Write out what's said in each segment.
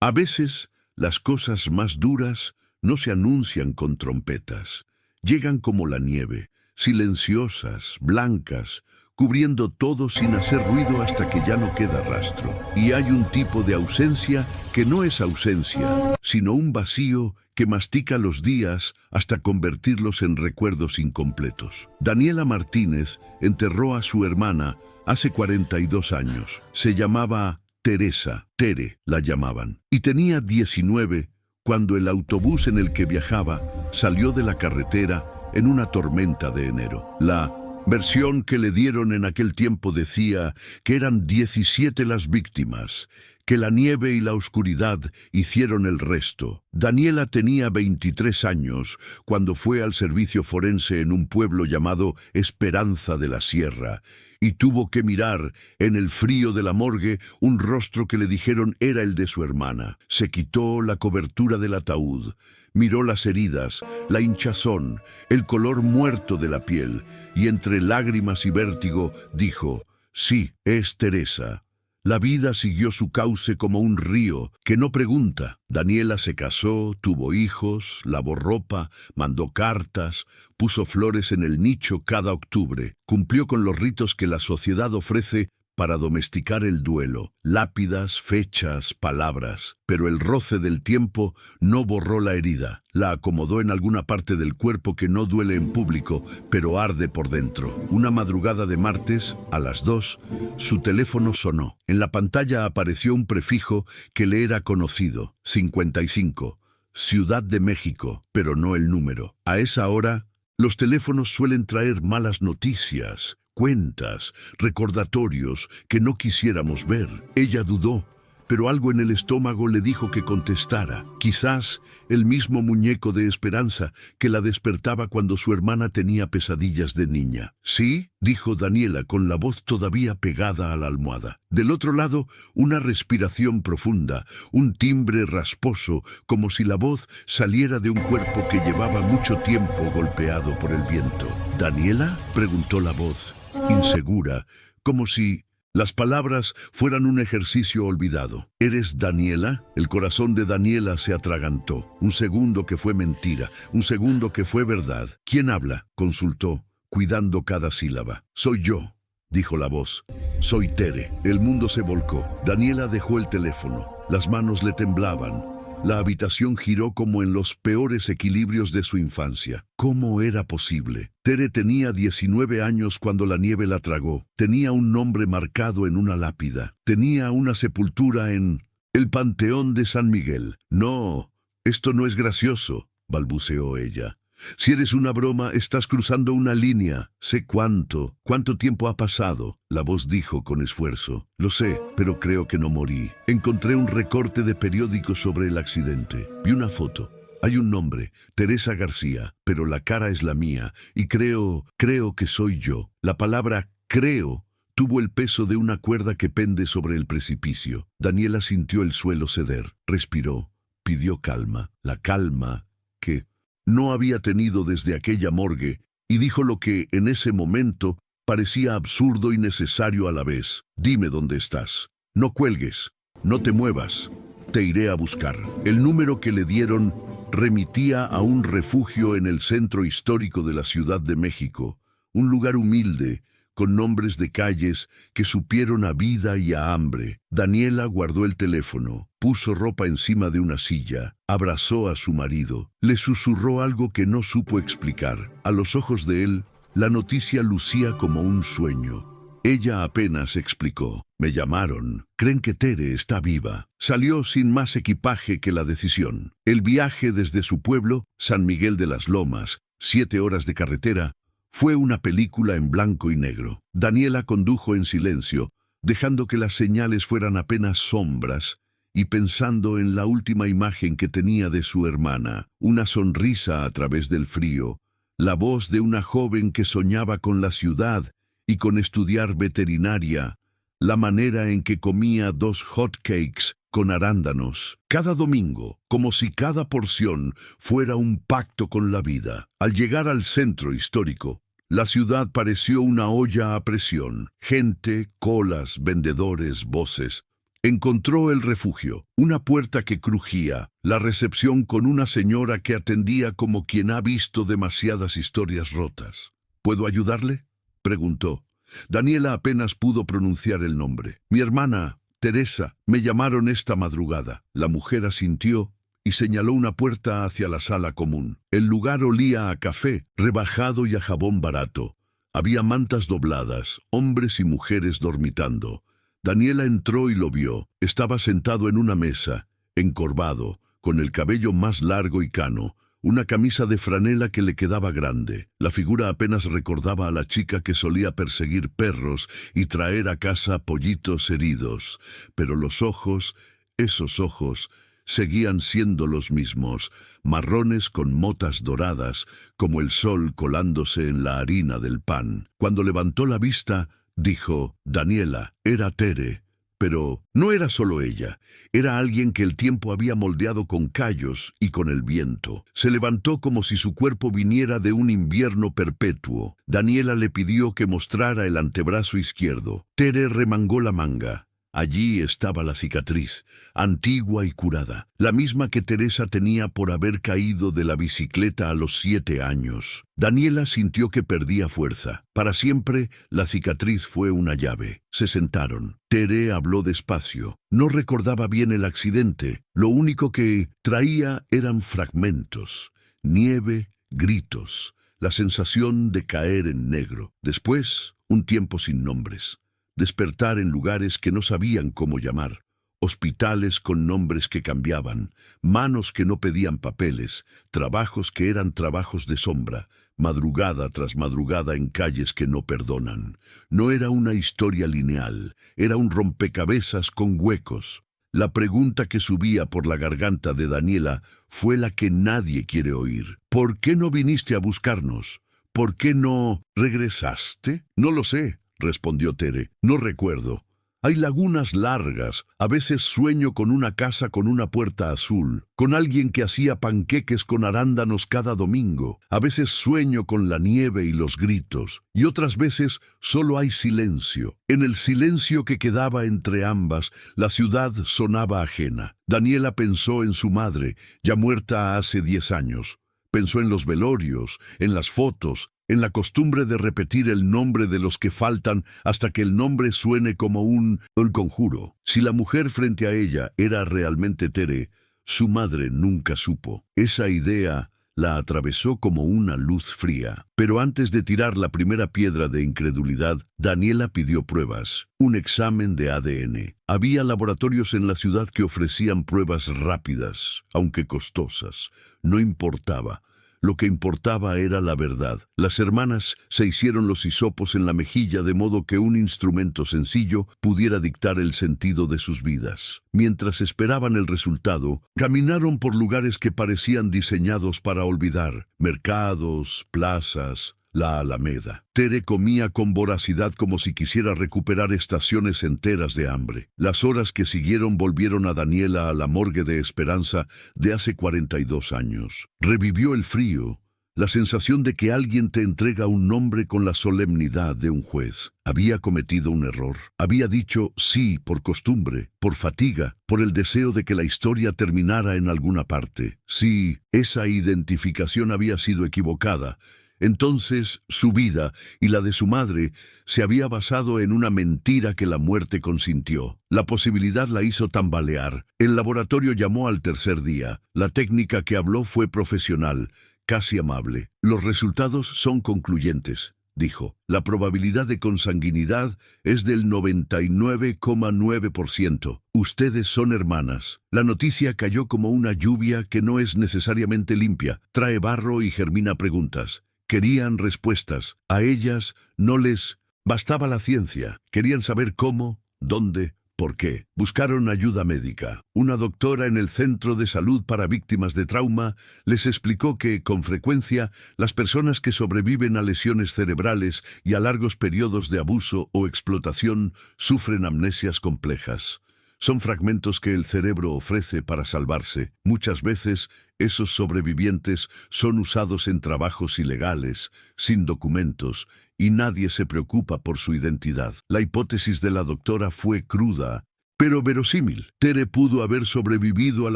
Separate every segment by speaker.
Speaker 1: A veces, las cosas más duras no se anuncian con trompetas. Llegan como la nieve, silenciosas, blancas, cubriendo todo sin hacer ruido hasta que ya no queda rastro. Y hay un tipo de ausencia que no es ausencia, sino un vacío que mastica los días hasta convertirlos en recuerdos incompletos. Daniela Martínez enterró a su hermana hace 42 años. Se llamaba Teresa, Tere la llamaban, y tenía 19 cuando el autobús en el que viajaba salió de la carretera en una tormenta de enero. La versión que le dieron en aquel tiempo decía que eran 17 las víctimas, que la nieve y la oscuridad hicieron el resto. Daniela tenía 23 años cuando fue al servicio forense en un pueblo llamado Esperanza de la Sierra y tuvo que mirar en el frío de la morgue un rostro que le dijeron era el de su hermana. Se quitó la cobertura del ataúd, miró las heridas, la hinchazón, el color muerto de la piel y entre lágrimas y vértigo dijo: «Sí, es Teresa». La vida siguió su cauce como un río que no pregunta. Daniela se casó, tuvo hijos, lavó ropa, mandó cartas, puso flores en el nicho cada octubre, cumplió con los ritos que la sociedad ofrece para domesticar el duelo, lápidas, fechas, palabras, pero el roce del tiempo no borró la herida, la acomodó en alguna parte del cuerpo que no duele en público, pero arde por dentro. Una madrugada de martes, a las 2, su teléfono sonó. En la pantalla apareció un prefijo que le era conocido, 55, Ciudad de México, pero no el número. A esa hora, los teléfonos suelen traer malas noticias, cuentas, recordatorios que no quisiéramos ver. Ella dudó, pero algo en el estómago le dijo que contestara. Quizás el mismo muñeco de esperanza que la despertaba cuando su hermana tenía pesadillas de niña. «Sí», dijo Daniela con la voz todavía pegada a la almohada. Del otro lado, una respiración profunda, un timbre rasposo, como si la voz saliera de un cuerpo que llevaba mucho tiempo golpeado por el viento. «¿Daniela?», preguntó la voz, insegura, como si las palabras fueran un ejercicio olvidado. «¿Eres Daniela?». El corazón de Daniela se atragantó. Un segundo que fue mentira, un segundo que fue verdad. «¿Quién habla?», consultó, cuidando cada sílaba. «Soy yo», dijo la voz. «Soy Tere». El mundo se volcó. Daniela dejó el teléfono. Las manos le temblaban. La habitación giró como en los peores equilibrios de su infancia. ¿Cómo era posible? Tere tenía 19 años cuando la nieve la tragó. Tenía un nombre marcado en una lápida. Tenía una sepultura en el Panteón de San Miguel. «No, esto no es gracioso», balbuceó ella. «Si eres una broma, estás cruzando una línea. Sé cuánto tiempo ha pasado», la voz dijo con esfuerzo. «Lo sé, pero creo que no morí. Encontré un recorte de periódico sobre el accidente. Vi una foto. Hay un nombre, Teresa García, pero la cara es la mía, y creo que soy yo». La palabra «creo» tuvo el peso de una cuerda que pende sobre el precipicio. Daniela sintió el suelo ceder, respiró, pidió calma, la calma que no había tenido desde aquella morgue, y dijo lo que, en ese momento, parecía absurdo y necesario a la vez. «Dime dónde estás. No cuelgues. No te muevas. Te iré a buscar». El número que le dieron remitía a un refugio en el centro histórico de la Ciudad de México, un lugar humilde, con nombres de calles que supieron a vida y a hambre. Daniela guardó el teléfono, puso ropa encima de una silla, abrazó a su marido, le susurró algo que no supo explicar. A los ojos de él, la noticia lucía como un sueño. Ella apenas explicó: «Me llamaron. Creen que Tere está viva». Salió sin más equipaje que la decisión. El viaje desde su pueblo, San Miguel de las Lomas, 7 horas de carretera, fue una película en blanco y negro. Daniela condujo en silencio, dejando que las señales fueran apenas sombras, y pensando en la última imagen que tenía de su hermana, una sonrisa a través del frío, la voz de una joven que soñaba con la ciudad y con estudiar veterinaria, la manera en que comía 2 hot cakes con arándanos cada domingo, como si cada porción fuera un pacto con la vida. Al llegar al centro histórico, la ciudad pareció una olla a presión. Gente, colas, vendedores, voces. Encontró el refugio, una puerta que crujía, la recepción con una señora que atendía como quien ha visto demasiadas historias rotas. ¿Puedo ayudarle?, preguntó. Daniela apenas pudo pronunciar el nombre. Mi hermana, Teresa, me llamaron esta madrugada. La mujer asintió y señaló una puerta hacia la sala común. El lugar olía a café, rebajado y a jabón barato. Había mantas dobladas, hombres y mujeres dormitando. Daniela entró y lo vio. Estaba sentado en una mesa, encorvado, con el cabello más largo y cano, una camisa de franela que le quedaba grande. La figura apenas recordaba a la chica que solía perseguir perros y traer a casa pollitos heridos. Pero los ojos, esos ojos, seguían siendo los mismos, marrones con motas doradas, como el sol colándose en la harina del pan. Cuando levantó la vista, dijo: Daniela, era Tere. Pero no era solo ella, era alguien que el tiempo había moldeado con callos y con el viento. Se levantó como si su cuerpo viniera de un invierno perpetuo. Daniela le pidió que mostrara el antebrazo izquierdo. Tere remangó la manga. Allí estaba la cicatriz, antigua y curada, la misma que Teresa tenía por haber caído de la bicicleta a los 7 años. Daniela sintió que perdía fuerza. Para siempre, la cicatriz fue una llave. Se sentaron. Tere habló despacio. No recordaba bien el accidente. Lo único que traía eran fragmentos. Nieve, gritos, la sensación de caer en negro. Después, un tiempo sin nombres. Despertar en lugares que no sabían cómo llamar, hospitales con nombres que cambiaban, manos que no pedían papeles, trabajos que eran trabajos de sombra, madrugada tras madrugada en calles que no perdonan. No era una historia lineal, era un rompecabezas con huecos. La pregunta que subía por la garganta de Daniela fue la que nadie quiere oír. ¿Por qué no viniste a buscarnos? ¿Por qué no regresaste? No lo sé, respondió Tere. No recuerdo. Hay lagunas largas. A veces sueño con una casa con una puerta azul, con alguien que hacía panqueques con arándanos cada domingo. A veces sueño con la nieve y los gritos, y otras veces solo hay silencio. En el silencio que quedaba entre ambas, la ciudad sonaba ajena. Daniela pensó en su madre, ya muerta hace 10 años. Pensó en los velorios, en las fotos, en la costumbre de repetir el nombre de los que faltan hasta que el nombre suene como un conjuro. Si la mujer frente a ella era realmente Tere, su madre nunca supo. Esa idea la atravesó como una luz fría. Pero antes de tirar la primera piedra de incredulidad, Daniela pidió pruebas, un examen de ADN. Había laboratorios en la ciudad que ofrecían pruebas rápidas, aunque costosas. No importaba. Lo que importaba era la verdad. Las hermanas se hicieron los hisopos en la mejilla de modo que un instrumento sencillo pudiera dictar el sentido de sus vidas. Mientras esperaban el resultado, caminaron por lugares que parecían diseñados para olvidar: mercados, plazas, la Alameda. Tere comía con voracidad como si quisiera recuperar estaciones enteras de hambre. Las horas que siguieron volvieron a Daniela a la morgue de Esperanza de hace 42 años. Revivió el frío, la sensación de que alguien te entrega un nombre con la solemnidad de un juez. Había cometido un error. Había dicho sí por costumbre, por fatiga, por el deseo de que la historia terminara en alguna parte. Si esa identificación había sido equivocada, entonces su vida y la de su madre se había basado en una mentira que la muerte consintió. La posibilidad la hizo tambalear. El laboratorio llamó al tercer día. La técnica que habló fue profesional, casi amable. Los resultados son concluyentes, dijo. La probabilidad de consanguinidad es del 99,9%. Ustedes son hermanas. La noticia cayó como una lluvia que no es necesariamente limpia. Trae barro y germina preguntas. Querían respuestas. A ellas no les bastaba la ciencia. Querían saber cómo, dónde, por qué. Buscaron ayuda médica. Una doctora en el Centro de Salud para Víctimas de Trauma les explicó que, con frecuencia, las personas que sobreviven a lesiones cerebrales y a largos periodos de abuso o explotación sufren amnesias complejas. Son fragmentos que el cerebro ofrece para salvarse. Muchas veces, esos sobrevivientes son usados en trabajos ilegales, sin documentos, y nadie se preocupa por su identidad. La hipótesis de la doctora fue cruda, pero verosímil. Tere pudo haber sobrevivido al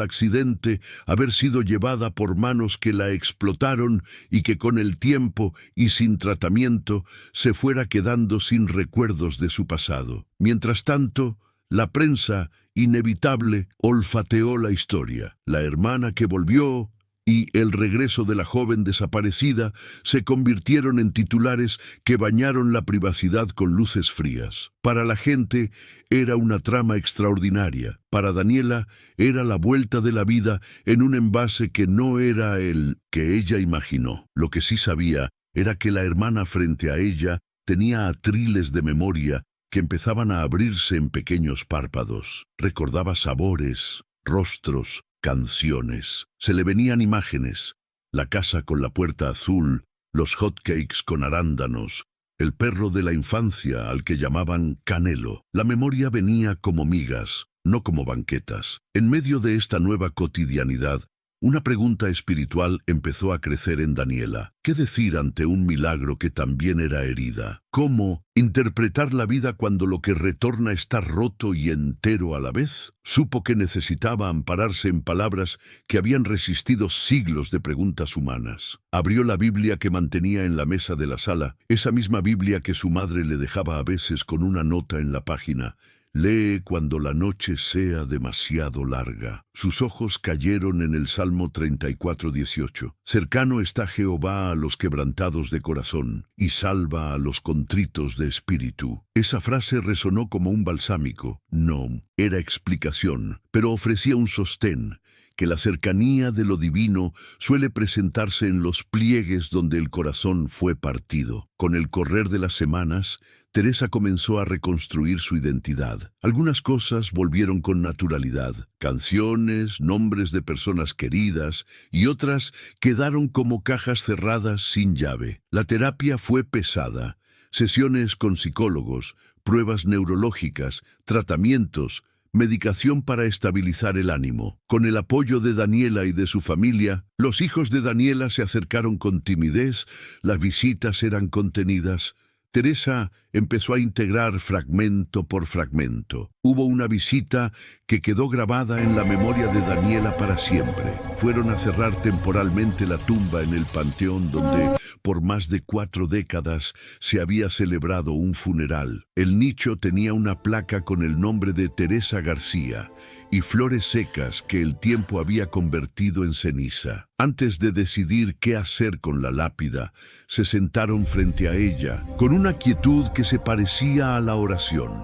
Speaker 1: accidente, haber sido llevada por manos que la explotaron y que con el tiempo y sin tratamiento se fuera quedando sin recuerdos de su pasado. Mientras tanto, la prensa, inevitable, olfateó la historia. La hermana que volvió y el regreso de la joven desaparecida se convirtieron en titulares que bañaron la privacidad con luces frías. Para la gente era una trama extraordinaria. Para Daniela era la vuelta de la vida en un envase que no era el que ella imaginó. Lo que sí sabía era que la hermana frente a ella tenía atriles de memoria que empezaban a abrirse en pequeños párpados. Recordaba sabores, rostros, canciones. Se le venían imágenes: la casa con la puerta azul, los hotcakes con arándanos, el perro de la infancia al que llamaban Canelo. La memoria venía como migas, no como banquetas. En medio de esta nueva cotidianidad, una pregunta espiritual empezó a crecer en Daniela. ¿Qué decir ante un milagro que también era herida? ¿Cómo interpretar la vida cuando lo que retorna está roto y entero a la vez? Supo que necesitaba ampararse en palabras que habían resistido siglos de preguntas humanas. Abrió la Biblia que mantenía en la mesa de la sala, esa misma Biblia que su madre le dejaba a veces con una nota en la página: «Lee cuando la noche sea demasiado larga». Sus ojos cayeron en el Salmo 34:18. Cercano está Jehová a los quebrantados de corazón, y salva a los contritos de espíritu. Esa frase resonó como un balsámico. No era explicación, pero ofrecía un sostén, que la cercanía de lo divino suele presentarse en los pliegues donde el corazón fue partido. Con el correr de las semanas, Teresa comenzó a reconstruir su identidad. Algunas cosas volvieron con naturalidad: canciones, nombres de personas queridas, y otras quedaron como cajas cerradas sin llave. La terapia fue pesada: sesiones con psicólogos, pruebas neurológicas, tratamientos, medicación para estabilizar el ánimo. Con el apoyo de Daniela y de su familia, los hijos de Daniela se acercaron con timidez, las visitas eran contenidas. Teresa empezó a integrar fragmento por fragmento. Hubo una visita que quedó grabada en la memoria de Daniela para siempre. Fueron a cerrar temporalmente la tumba en el panteón donde, por más de 4 décadas, se había celebrado un funeral. El nicho tenía una placa con el nombre de Teresa García y flores secas que el tiempo había convertido en ceniza. Antes de decidir qué hacer con la lápida, se sentaron frente a ella, con una quietud que se parecía a la oración.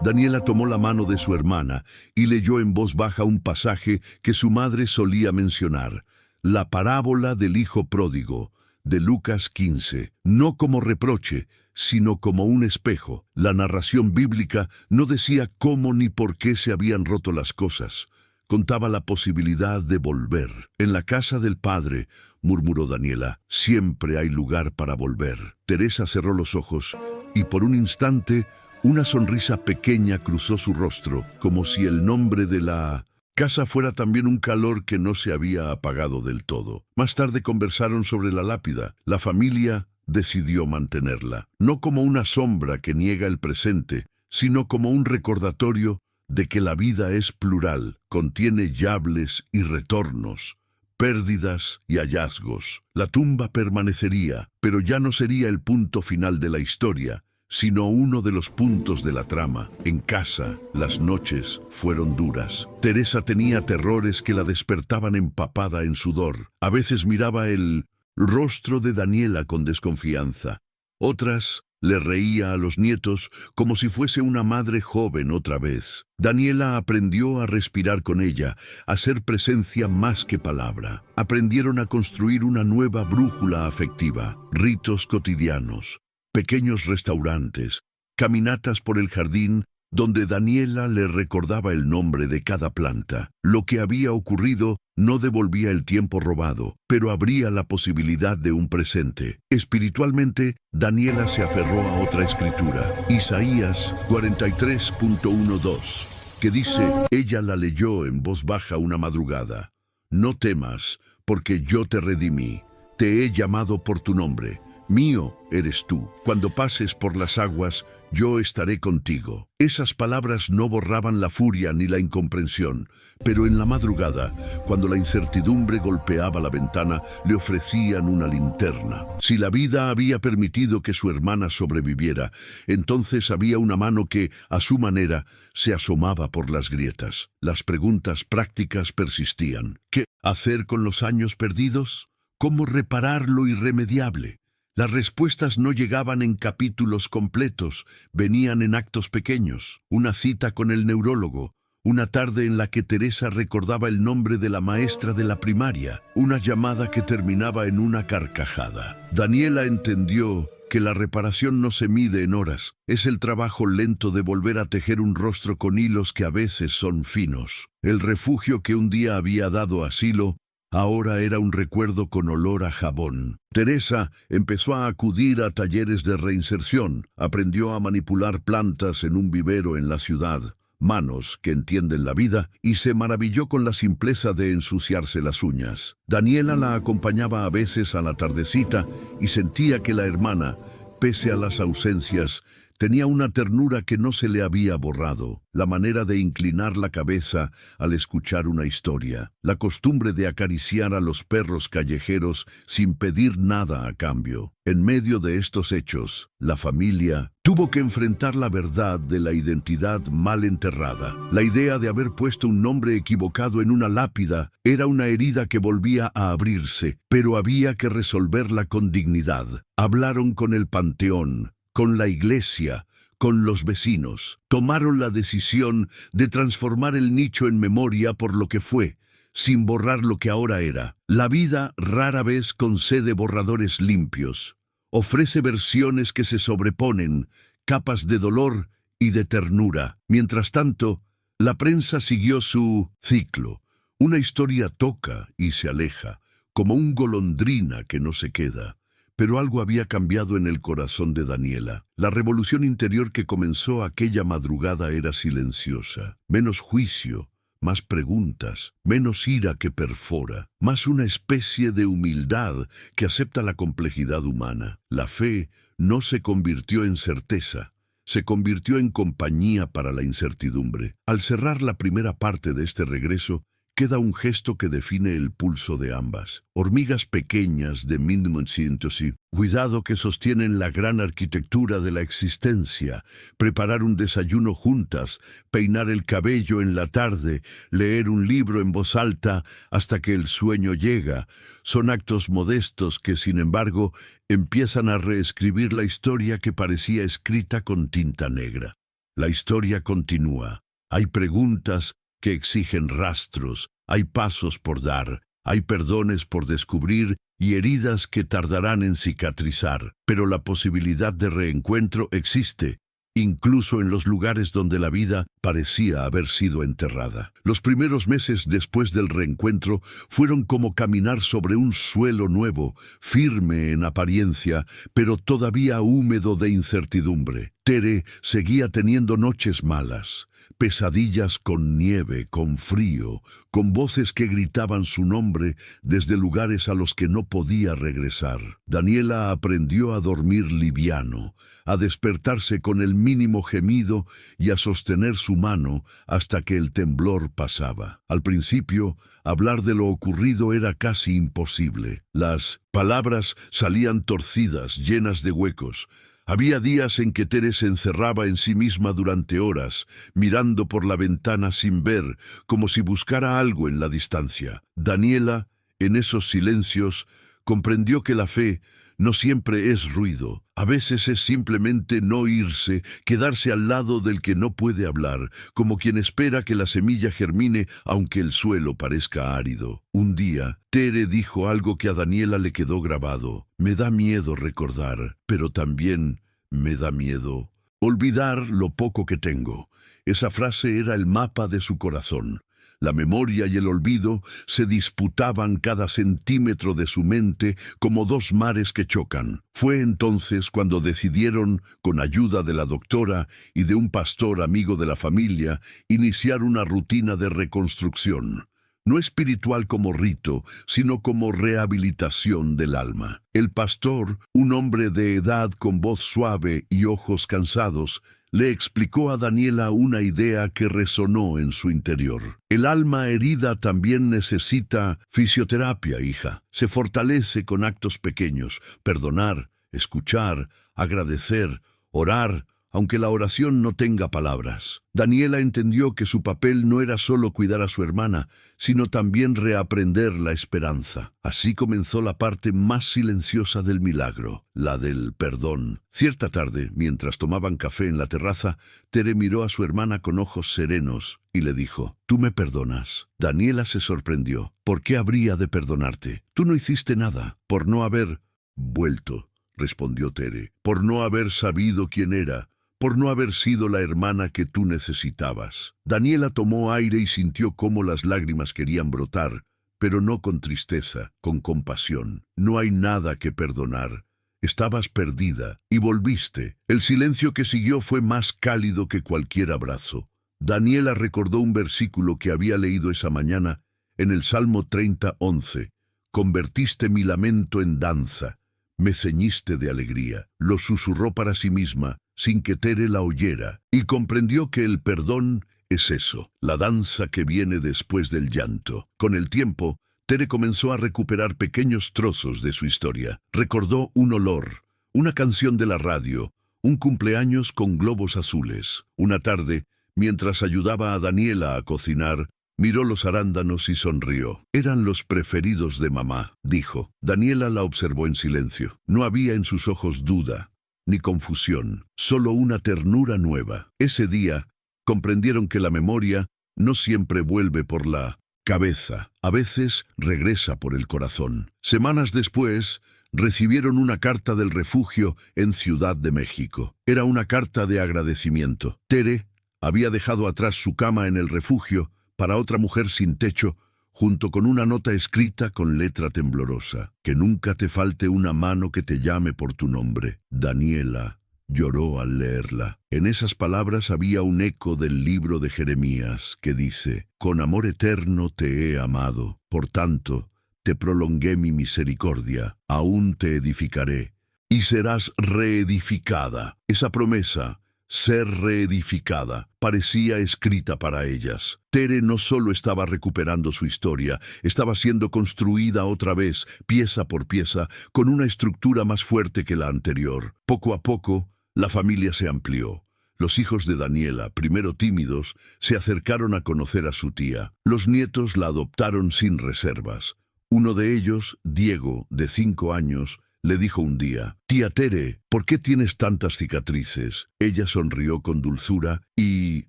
Speaker 1: Daniela tomó la mano de su hermana y leyó en voz baja un pasaje que su madre solía mencionar: la parábola del hijo pródigo, de Lucas 15, no como reproche, sino como un espejo. La narración bíblica no decía cómo ni por qué se habían roto las cosas. Contaba la posibilidad de volver. En la casa del Padre, murmuró Daniela, siempre hay lugar para volver. Teresa cerró los ojos y por un instante una sonrisa pequeña cruzó su rostro, como si el nombre de la casa fuera también un calor que no se había apagado del todo. Más tarde conversaron sobre la lápida. La familia decidió mantenerla, no como una sombra que niega el presente, sino como un recordatorio de que la vida es plural, contiene llaves y retornos, pérdidas y hallazgos. La tumba permanecería, pero ya no sería el punto final de la historia, sino uno de los puntos de la trama. En casa, las noches fueron duras. Teresa tenía terrores que la despertaban empapada en sudor. A veces miraba el rostro de Daniela con desconfianza. Otras le reía a los nietos como si fuese una madre joven otra vez. Daniela aprendió a respirar con ella, a ser presencia más que palabra. Aprendieron a construir una nueva brújula afectiva, ritos cotidianos, pequeños restaurantes, caminatas por el jardín donde Daniela le recordaba el nombre de cada planta. Lo que había ocurrido no devolvía el tiempo robado, pero abría la posibilidad de un presente. Espiritualmente, Daniela se aferró a otra escritura, Isaías 43.12, que dice, ella la leyó en voz baja una madrugada: no temas, porque yo te redimí, te he llamado por tu nombre, Mío eres tú. Cuando pases por las aguas, yo estaré contigo. Esas palabras no borraban la furia ni la incomprensión, pero en la madrugada, cuando la incertidumbre golpeaba la ventana, le ofrecían una linterna. Si la vida había permitido que su hermana sobreviviera, entonces había una mano que, a su manera, se asomaba por las grietas. Las preguntas prácticas persistían. ¿Qué hacer con los años perdidos? ¿Cómo reparar lo irremediable? Las respuestas no llegaban en capítulos completos, venían en actos pequeños. Una cita con el neurólogo, una tarde en la que Teresa recordaba el nombre de la maestra de la primaria, una llamada que terminaba en una carcajada. Daniela entendió que la reparación no se mide en horas, es el trabajo lento de volver a tejer un rostro con hilos que a veces son finos. El refugio que un día había dado asilo ahora era un recuerdo con olor a jabón. Teresa empezó a acudir a talleres de reinserción, aprendió a manipular plantas en un vivero en la ciudad, manos que entienden la vida, y se maravilló con la simpleza de ensuciarse las uñas. Daniela la acompañaba a veces a la tardecita y sentía que la hermana, pese a las ausencias, tenía una ternura que no se le había borrado, la manera de inclinar la cabeza al escuchar una historia, la costumbre de acariciar a los perros callejeros sin pedir nada a cambio. En medio de estos hechos, la familia tuvo que enfrentar la verdad de la identidad mal enterrada. La idea de haber puesto un nombre equivocado en una lápida era una herida que volvía a abrirse, pero había que resolverla con dignidad. Hablaron con el panteón, con la iglesia, con los vecinos. Tomaron la decisión de transformar el nicho en memoria por lo que fue, sin borrar lo que ahora era. La vida rara vez concede borradores limpios. Ofrece versiones que se sobreponen, capas de dolor y de ternura. Mientras tanto, la prensa siguió su ciclo. Una historia toca y se aleja, como un golondrina que no se queda. Pero algo había cambiado en el corazón de Daniela. La revolución interior que comenzó aquella madrugada era silenciosa. Menos juicio, más preguntas, menos ira que perfora, más una especie de humildad que acepta la complejidad humana. La fe no se convirtió en certeza, se convirtió en compañía para la incertidumbre. Al cerrar la primera parte de este regreso, queda un gesto que define el pulso de ambas. Hormigas pequeñas de 1900, cuidado que sostienen la gran arquitectura de la existencia, preparar un desayuno juntas, peinar el cabello en la tarde, leer un libro en voz alta hasta que el sueño llega. Son actos modestos que, sin embargo, empiezan a reescribir la historia que parecía escrita con tinta negra. La historia continúa. Hay preguntas que exigen rastros, hay pasos por dar, hay perdones por descubrir y heridas que tardarán en cicatrizar, pero la posibilidad de reencuentro existe, incluso en los lugares donde la vida parecía haber sido enterrada. Los primeros meses después del reencuentro fueron como caminar sobre un suelo nuevo, firme en apariencia, pero todavía húmedo de incertidumbre. Tere seguía teniendo noches malas, pesadillas con nieve, con frío, con voces que gritaban su nombre desde lugares a los que no podía regresar. Daniela aprendió a dormir liviano, a despertarse con el mínimo gemido y a sostener su mano hasta que el temblor pasaba. Al principio, hablar de lo ocurrido era casi imposible. Las palabras salían torcidas, llenas de huecos. Había días en que Tere se encerraba en sí misma durante horas, mirando por la ventana sin ver, como si buscara algo en la distancia. Daniela, en esos silencios, comprendió que la fe no siempre es ruido. A veces es simplemente no irse, quedarse al lado del que no puede hablar, como quien espera que la semilla germine aunque el suelo parezca árido. Un día, Tere dijo algo que a Daniela le quedó grabado. Me da miedo recordar, pero también me da miedo olvidar lo poco que tengo. Esa frase era el mapa de su corazón. La memoria y el olvido se disputaban cada centímetro de su mente como dos mares que chocan. Fue entonces cuando decidieron, con ayuda de la doctora y de un pastor amigo de la familia, iniciar una rutina de reconstrucción. no espiritual como rito, sino como rehabilitación del alma. El pastor, un hombre de edad con voz suave y ojos cansados, le explicó a Daniela una idea que resonó en su interior. El alma herida también necesita fisioterapia, hija. Se fortalece con actos pequeños: perdonar, escuchar, agradecer, orar, aunque la oración no tenga palabras. Daniela entendió que su papel no era solo cuidar a su hermana, sino también reaprender la esperanza. Así comenzó la parte más silenciosa del milagro, la del perdón. Cierta tarde, mientras tomaban café en la terraza, Tere miró a su hermana con ojos serenos y le dijo: «¿Tú me perdonas?». Daniela se sorprendió. «¿Por qué habría de perdonarte? Tú no hiciste nada». «Por no haber vuelto», respondió Tere, «por no haber sabido quién era, por no haber sido la hermana que tú necesitabas». Daniela tomó aire y sintió cómo las lágrimas querían brotar, pero no con tristeza, con compasión. «No hay nada que perdonar. Estabas perdida y volviste». El silencio que siguió fue más cálido que cualquier abrazo. Daniela recordó un versículo que había leído esa mañana en el Salmo 30:11. «Convertiste mi lamento en danza, me ceñiste de alegría». Lo susurró para sí misma, sin que Tere la oyera, y comprendió que el perdón es eso, la danza que viene después del llanto. Con el tiempo, Tere comenzó a recuperar pequeños trozos de su historia. Recordó un olor, una canción de la radio, un cumpleaños con globos azules. Una tarde, mientras ayudaba a Daniela a cocinar, miró los arándanos y sonrió. «Eran los preferidos de mamá», dijo. Daniela la observó en silencio. No había en sus ojos duda ni confusión, solo una ternura nueva. Ese día comprendieron que la memoria no siempre vuelve por la cabeza, a veces regresa por el corazón. Semanas después, recibieron una carta del refugio en Ciudad de México. Era una carta de agradecimiento. Tere había dejado atrás su cama en el refugio para otra mujer sin techo, junto con una nota escrita con letra temblorosa: «Que nunca te falte una mano que te llame por tu nombre». Daniela lloró al leerla. En esas palabras había un eco del libro de Jeremías, que dice: «Con amor eterno te he amado, por tanto te prolongué mi misericordia, aún te edificaré, y serás reedificada». Esa promesa, ser reedificada, parecía escrita para ellas. Tere no solo estaba recuperando su historia, estaba siendo construida otra vez, pieza por pieza, con una estructura más fuerte que la anterior. Poco a poco, la familia se amplió. Los hijos de Daniela, primero tímidos, se acercaron a conocer a su tía. Los nietos la adoptaron sin reservas. Uno de ellos, Diego, de 5 años, le dijo un día: «Tía Tere, ¿por qué tienes tantas cicatrices?». Ella sonrió con dulzura y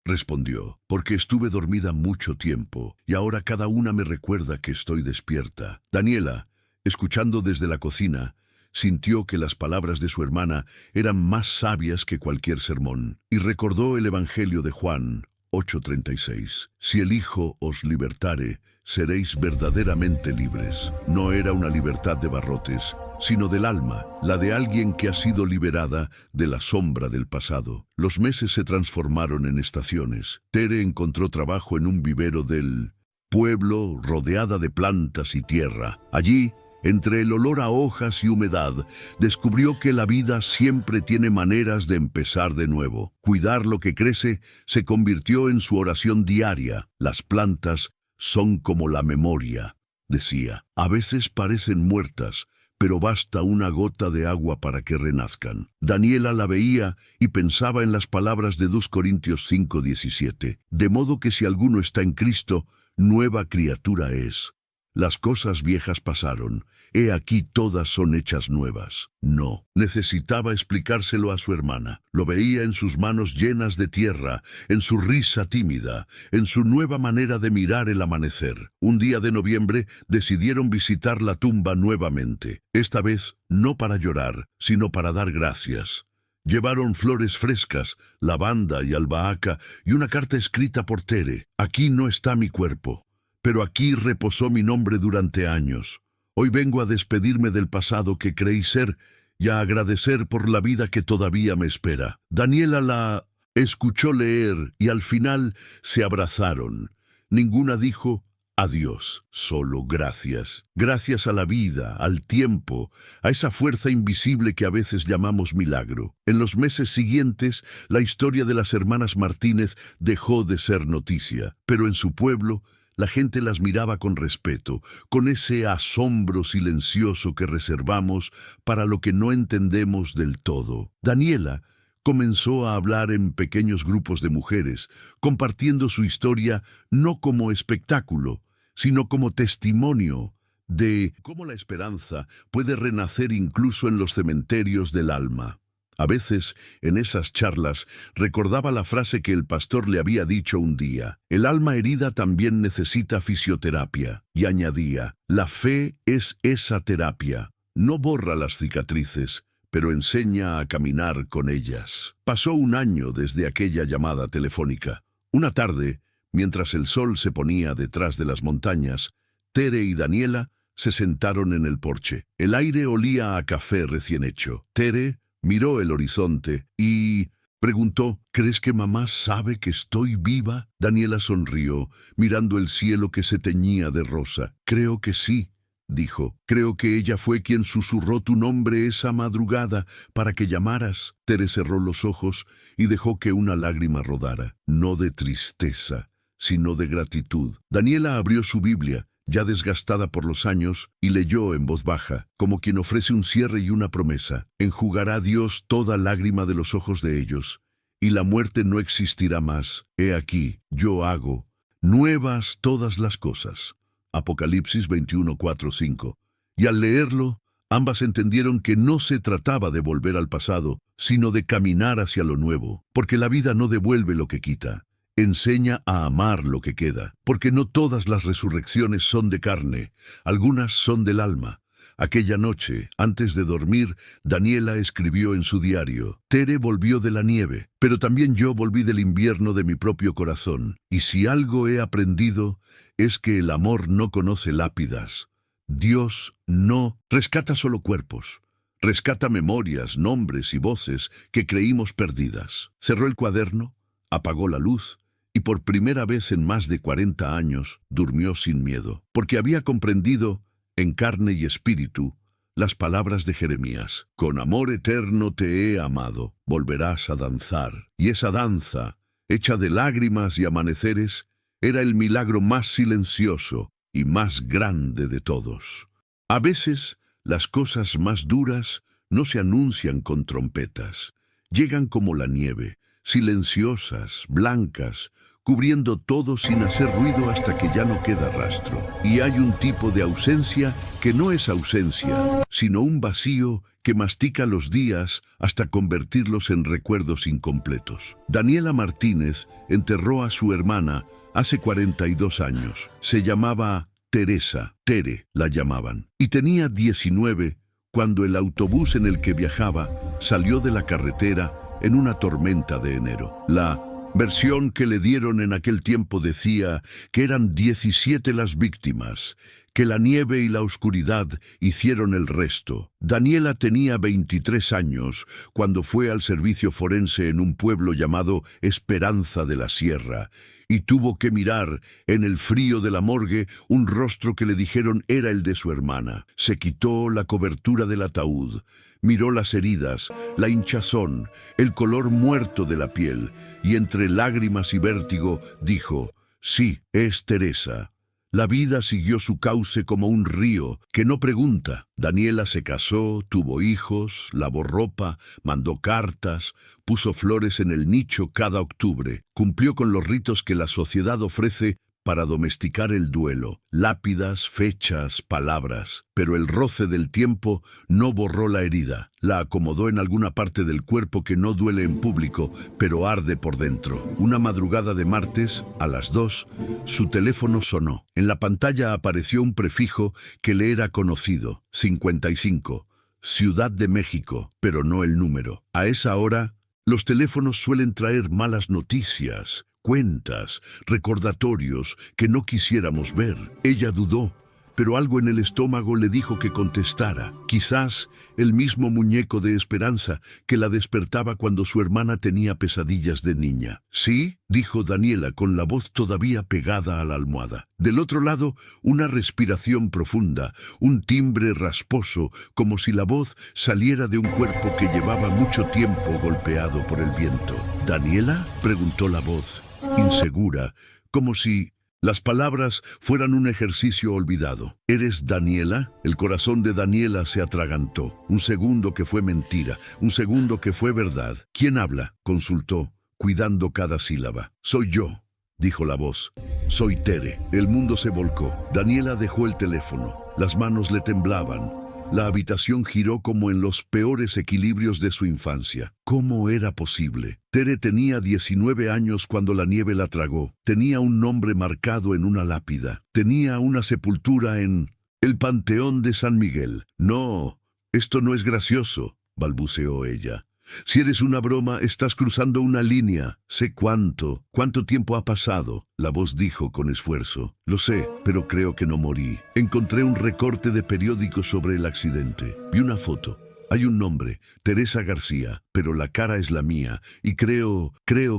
Speaker 1: respondió: «Porque estuve dormida mucho tiempo, y ahora cada una me recuerda que estoy despierta». Daniela, escuchando desde la cocina, sintió que las palabras de su hermana eran más sabias que cualquier sermón, y recordó el Evangelio de Juan 8:36. «Si el Hijo os libertare, seréis verdaderamente libres». No era una libertad de barrotes, sino del alma, la de alguien que ha sido liberada de la sombra del pasado. Los meses se transformaron en estaciones. Tere encontró trabajo en un vivero del pueblo, rodeada de plantas y tierra. Allí, entre el olor a hojas y humedad, descubrió que la vida siempre tiene maneras de empezar de nuevo. Cuidar lo que crece se convirtió en su oración diaria. «Las plantas son como la memoria», decía. «A veces parecen muertas, pero basta una gota de agua para que renazcan». Daniela la veía y pensaba en las palabras de 2 Corintios 5:17. «De modo que si alguno está en Cristo, nueva criatura es. Las cosas viejas pasaron, he aquí todas son hechas nuevas». No, necesitaba explicárselo a su hermana. Lo veía en sus manos llenas de tierra, en su risa tímida, en su nueva manera de mirar el amanecer. Un día de noviembre decidieron visitar la tumba nuevamente, esta vez no para llorar, sino para dar gracias. Llevaron flores frescas, lavanda y albahaca y una carta escrita por Tere: «Aquí no está mi cuerpo, pero aquí reposó mi nombre durante años. Hoy vengo a despedirme del pasado que creí ser y a agradecer por la vida que todavía me espera». Daniela la escuchó leer y al final se abrazaron. Ninguna dijo: a Dios. Solo gracias. Gracias a la vida, al tiempo, a esa fuerza invisible que a veces llamamos milagro. En los meses siguientes, la historia de las hermanas Martínez dejó de ser noticia, pero en su pueblo, la gente las miraba con respeto, con ese asombro silencioso que reservamos para lo que no entendemos del todo. Daniela comenzó a hablar en pequeños grupos de mujeres, compartiendo su historia no como espectáculo, sino como testimonio de cómo la esperanza puede renacer incluso en los cementerios del alma. A veces, en esas charlas, recordaba la frase que el pastor le había dicho un día: el alma herida también necesita fisioterapia, y añadía: la fe es esa terapia. No borra las cicatrices, pero enseña a caminar con ellas. Pasó un año desde aquella llamada telefónica. Una tarde, mientras el sol se ponía detrás de las montañas, Tere y Daniela se sentaron en el porche. El aire olía a café recién hecho. Tere miró el horizonte y preguntó: ¿crees que mamá sabe que estoy viva? Daniela sonrió, mirando el cielo que se teñía de rosa. Creo que sí, dijo. Creo que ella fue quien susurró tu nombre esa madrugada para que llamaras. Tere cerró los ojos y dejó que una lágrima rodara, no de tristeza, sino de gratitud. Daniela abrió su Biblia, ya desgastada por los años, y leyó en voz baja, como quien ofrece un cierre y una promesa. Enjugará Dios toda lágrima de los ojos de ellos, y la muerte no existirá más. He aquí, yo hago nuevas todas las cosas. Apocalipsis 21, 4, 5. Y al leerlo, ambas entendieron que no se trataba de volver al pasado, sino de caminar hacia lo nuevo, porque la vida no devuelve lo que quita. Enseña a amar lo que queda, porque no todas las resurrecciones son de carne, algunas son del alma. Aquella noche, antes de dormir, Daniela escribió en su diario: Tere volvió de la nieve, pero también yo volví del invierno de mi propio corazón. Y si algo he aprendido, es que el amor no conoce lápidas. Dios no rescata solo cuerpos. Rescata memorias, nombres y voces que creímos perdidas. Cerró el cuaderno, apagó la luz, y por primera vez en más de 40 años durmió sin miedo, porque había comprendido, en carne y espíritu, las palabras de Jeremías: con amor eterno te he amado, volverás a danzar. Y esa danza, hecha de lágrimas y amaneceres, era el milagro más silencioso y más grande de todos. A veces, las cosas más duras no se anuncian con trompetas, llegan como la nieve, silenciosas, blancas, cubriendo todo sin hacer ruido hasta que ya no queda rastro. Y hay un tipo de ausencia que no es ausencia, sino un vacío que mastica los días hasta convertirlos en recuerdos incompletos. Daniela Martínez enterró a su hermana hace 42 años. Se llamaba Teresa, Tere la llamaban, y tenía 19 cuando el autobús en el que viajaba salió de la carretera en una tormenta de enero. La versión que le dieron en aquel tiempo decía que eran 17 las víctimas, que la nieve y la oscuridad hicieron el resto. Daniela tenía 23 años cuando fue al servicio forense en un pueblo llamado Esperanza de la Sierra, y tuvo que mirar, en el frío de la morgue, un rostro que le dijeron era el de su hermana. Se quitó la cobertura del ataúd, miró las heridas, la hinchazón, el color muerto de la piel, y entre lágrimas y vértigo dijo: sí, es Teresa. La vida siguió su cauce como un río que no pregunta. Daniela se casó, tuvo hijos, lavó ropa, mandó cartas, puso flores en el nicho cada octubre, cumplió con los ritos que la sociedad ofrece para domesticar el duelo, lápidas, fechas, palabras, pero el roce del tiempo no borró la herida, la acomodó en alguna parte del cuerpo que no duele en público, pero arde por dentro. Una madrugada de martes, a las 2, su teléfono sonó. En la pantalla apareció un prefijo que le era conocido: 55, Ciudad de México, pero no el número. A esa hora, los teléfonos suelen traer malas noticias, cuentas, recordatorios que no quisiéramos ver. Ella dudó, pero algo en el estómago le dijo que contestara. Quizás el mismo muñeco de esperanza que la despertaba cuando su hermana tenía pesadillas de niña. «Sí», dijo Daniela con la voz todavía pegada a la almohada. Del otro lado, una respiración profunda, un timbre rasposo, como si la voz saliera de un cuerpo que llevaba mucho tiempo golpeado por el viento. «¿Daniela?», preguntó la voz, insegura, como si las palabras fueran un ejercicio olvidado. «¿Eres Daniela?». El corazón de Daniela se atragantó. Un segundo que fue mentira, un segundo que fue verdad. «¿Quién habla?», consultó, cuidando cada sílaba. «Soy yo», dijo la voz. «Soy Tere». El mundo se volcó. Daniela dejó el teléfono. Las manos le temblaban. La habitación giró como en los peores equilibrios de su infancia. ¿Cómo era posible? Tere tenía 19 años cuando la nieve la tragó. Tenía un nombre marcado en una lápida. Tenía una sepultura en el Panteón de San Miguel. «No, esto no es gracioso», balbuceó ella. «Si eres una broma, estás cruzando una línea. Sé cuánto tiempo ha pasado», la voz dijo con esfuerzo. «Lo sé, pero creo que no morí. Encontré un recorte de periódico sobre el accidente. Vi una foto. Hay un nombre, Teresa García, pero la cara es la mía, y creo